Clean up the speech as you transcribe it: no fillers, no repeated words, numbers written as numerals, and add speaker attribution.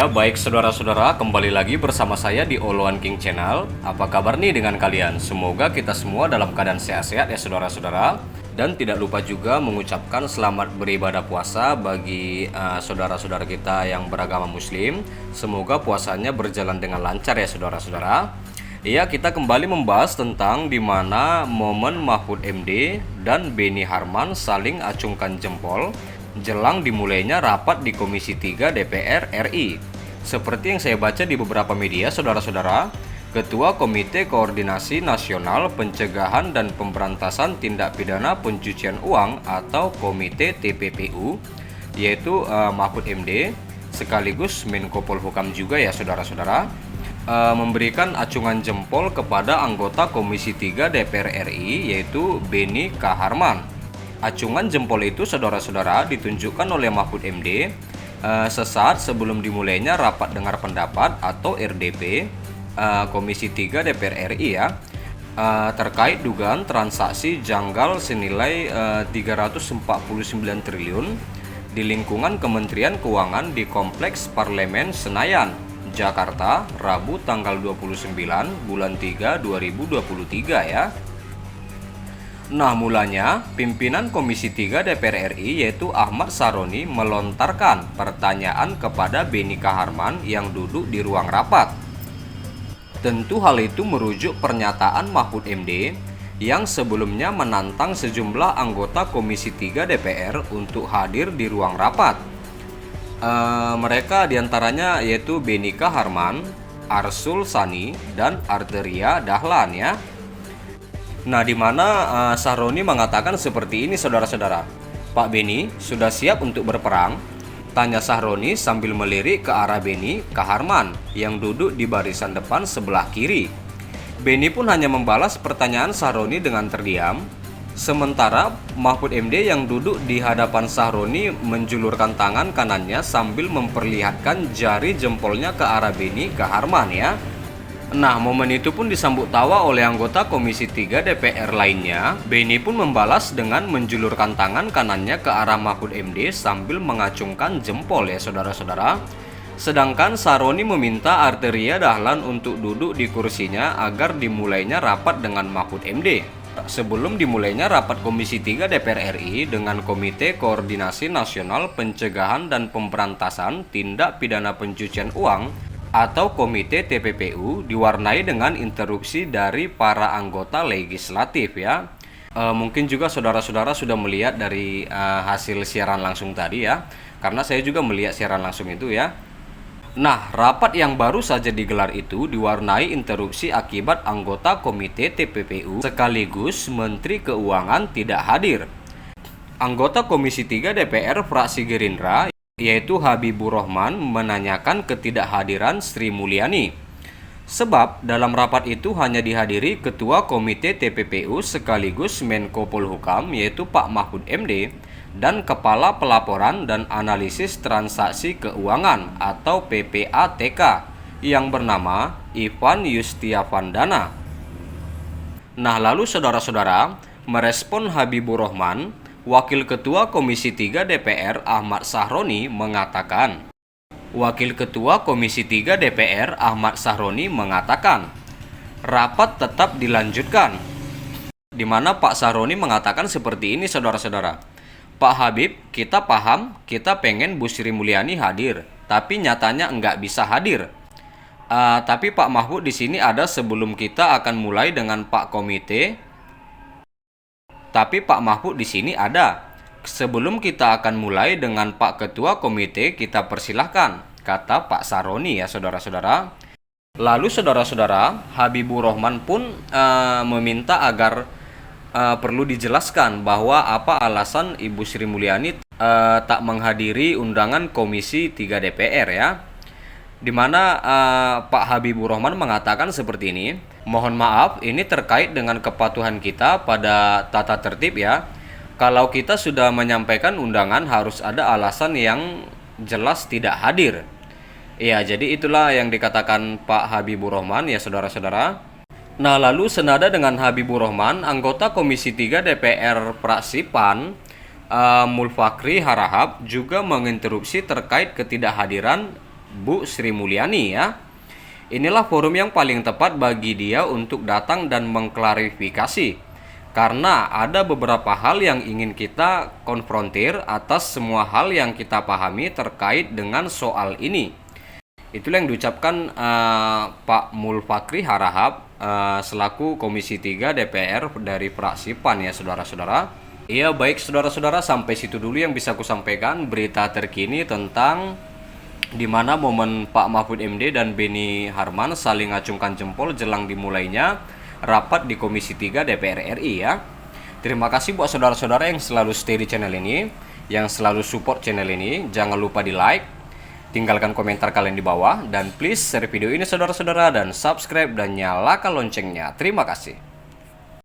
Speaker 1: Ya baik saudara-saudara, kembali lagi bersama saya di All One King Channel. Apa kabar nih dengan kalian? Semoga kita semua dalam keadaan sehat-sehat ya saudara-saudara. Dan tidak lupa juga mengucapkan selamat beribadah puasa bagi saudara-saudara kita yang beragama muslim. Semoga puasanya berjalan dengan lancar ya saudara-saudara. Ya, kita kembali membahas tentang di mana momen Mahfud MD dan Beni Harman saling acungkan jempol jelang dimulainya rapat di Komisi 3 DPR RI. Seperti yang saya baca di beberapa media, saudara-saudara, Ketua Komite Koordinasi Nasional Pencegahan dan Pemberantasan Tindak Pidana Pencucian Uang atau Komite TPPU, yaitu Mahfud MD, sekaligus Menko Polhukam juga ya saudara-saudara, memberikan acungan jempol kepada anggota Komisi 3 DPR RI, yaitu Beni K. Harman. Acungan jempol itu saudara-saudara ditunjukkan oleh Mahfud MD sesaat sebelum dimulainya rapat dengar pendapat atau RDP Komisi 3 DPR RI ya, terkait dugaan transaksi janggal senilai 349 triliun di lingkungan Kementerian Keuangan di Kompleks Parlemen Senayan, Jakarta, Rabu tanggal 29 bulan 3 2023 ya. Nah, mulanya pimpinan Komisi 3 DPR RI yaitu Ahmad Saroni melontarkan pertanyaan kepada Beni K. Harman yang duduk di ruang rapat. Tentu hal itu merujuk pernyataan Mahfud MD yang sebelumnya menantang sejumlah anggota Komisi 3 DPR untuk hadir di ruang rapat. Mereka diantaranya yaitu Beni K. Harman, Arsul Sani, dan Arteria Dahlan ya. Nah, di mana Saroni mengatakan seperti ini saudara-saudara. Pak Beni sudah siap untuk berperang? Tanya Saroni sambil melirik ke arah Beni K. Harman yang duduk di barisan depan sebelah kiri. Beni pun hanya membalas pertanyaan Saroni dengan terdiam. Sementara Mahfud MD yang duduk di hadapan Saroni menjulurkan tangan kanannya sambil memperlihatkan jari jempolnya ke arah Beni K. Harman ya. Nah, momen itu pun disambut tawa oleh anggota Komisi 3 DPR lainnya. Beni pun membalas dengan menjulurkan tangan kanannya ke arah Mahfud MD sambil mengacungkan jempol ya saudara-saudara. Sedangkan Saroni meminta Arteria Dahlan untuk duduk di kursinya agar dimulainya rapat dengan Mahfud MD. Sebelum dimulainya rapat Komisi 3 DPR RI dengan Komite Koordinasi Nasional Pencegahan dan Pemberantasan Tindak Pidana Pencucian Uang atau Komite TPPU diwarnai dengan interupsi dari para anggota legislatif ya. Mungkin juga saudara-saudara sudah melihat dari hasil siaran langsung tadi ya, karena saya juga melihat siaran langsung itu ya. Nah, rapat yang baru saja digelar itu diwarnai interupsi akibat anggota Komite TPPU sekaligus Menteri Keuangan tidak hadir. Anggota Komisi 3 DPR fraksi Gerindra yaitu Habibur Rahman menanyakan ketidakhadiran Sri Mulyani. Sebab dalam rapat itu hanya dihadiri Ketua Komite TPPU sekaligus Menko Polhukam yaitu Pak Mahfud MD dan Kepala Pelaporan dan Analisis Transaksi Keuangan atau PPATK yang bernama Ivan Yustiavandana. Nah, lalu saudara-saudara, merespon Habibur Rahman, Wakil Ketua Komisi 3 DPR Ahmad Sahroni mengatakan, rapat tetap dilanjutkan. Di mana Pak Sahroni mengatakan seperti ini saudara-saudara. Pak Habib, kita paham, kita pengen Bu Sri Mulyani hadir, tapi nyatanya enggak bisa hadir. Tapi Pak Mahfud di sini ada sebelum kita akan mulai dengan Pak Komite. Tapi Pak Mahfud di sini ada. Sebelum kita akan mulai dengan Pak Ketua Komite, kita persilahkan, kata Pak Saroni ya saudara-saudara. Lalu saudara-saudara, Habibur Rahman pun meminta agar perlu dijelaskan bahwa apa alasan Ibu Sri Mulyani tak menghadiri undangan Komisi 3 DPR ya. Di mana Pak Habibur Rahman mengatakan seperti ini. Mohon maaf, ini terkait dengan kepatuhan kita pada tata tertib ya. Kalau kita sudah menyampaikan undangan harus ada alasan yang jelas tidak hadir. Ya, jadi itulah yang dikatakan Pak Habibur Rahman ya saudara-saudara. Nah, lalu senada dengan Habibur Rahman, anggota Komisi 3 DPR fraksi PAN Mulfakri Harahap juga menginterupsi terkait ketidakhadiran Bu Sri Mulyani ya. Inilah forum yang paling tepat bagi dia untuk datang dan mengklarifikasi. Karena ada beberapa hal yang ingin kita konfrontir atas semua hal yang kita pahami terkait dengan soal ini. Itulah yang diucapkan Pak Mulfakri Harahap selaku Komisi 3 DPR dari fraksi PAN ya saudara-saudara. Iya baik saudara-saudara, sampai situ dulu yang bisa aku sampaikan berita terkini tentang di mana momen Pak Mahfud MD dan Beni Harman saling acungkan jempol jelang dimulainya rapat di Komisi 3 DPR RI ya. Terima kasih buat saudara-saudara yang selalu stay di channel ini, yang selalu support channel ini. Jangan lupa di like, tinggalkan komentar kalian di bawah, dan please share video ini saudara-saudara dan subscribe dan nyalakan loncengnya. Terima kasih.